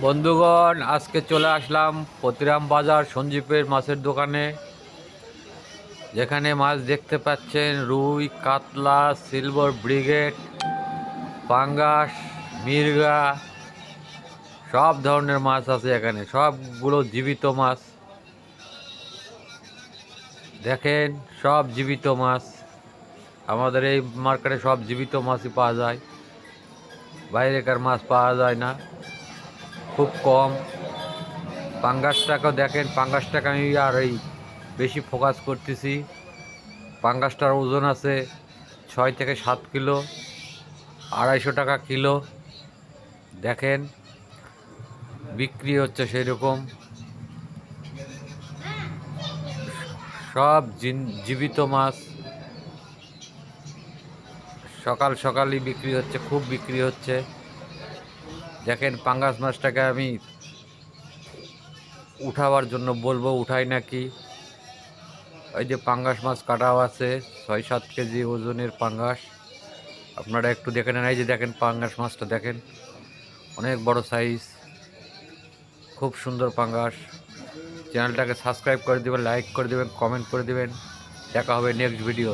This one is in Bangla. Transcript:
বন্ধুগণ, আজকে চলে আসলাম পতিরাম বাজার সঞ্জীবের মাছের দোকানে, যেখানে মাছ দেখতে পাচ্ছেন রুই, কাতলা, সিলভার ব্রিগেড, পাঙ্গাস, মির্গা, সব ধরনের মাছ আছে এখানে। সবগুলো জীবিত মাছ দেখেন, সব জীবিত মাছ। আমাদের এই মার্কেটে সব জীবিত মাছই পাওয়া যায়, বাইরেকার মাছ পাওয়া যায় না, খুব কম। পাঙ্গাসটাকেও দেখেন, পাঙ্গাসটাকে আমি আর এই বেশি ফোকাস করতেছি। পাঙ্গাসটার ওজন আছে 6 থেকে 7 কিলো, 250 টাকা কিলো। দেখেন, বিক্রি হচ্ছে সেই রকম। সব জীবিত মাছ, সকাল সকালই বিক্রি হচ্ছে, খুব বিক্রি হচ্ছে। দেখেন, পাঙ্গাস মাছটাকে আমি উঠাবার জন্য বলবো, উঠাই নাকি। ওই যে পাঙ্গাস মাছ কাটাও আছে, 6-7 কেজি ওজনের পাঙ্গাস। আপনারা একটু দেখে নেন, এই যে দেখেন পাঙ্গাস মাছটা দেখেন, অনেক বড় সাইজ, খুব সুন্দর পাঙ্গাস। চ্যানেলটাকে সাবস্ক্রাইব করে দেবেন, লাইক করে দেবেন, কমেন্ট করে দেবেন। দেখা হবে নেক্সট ভিডিও।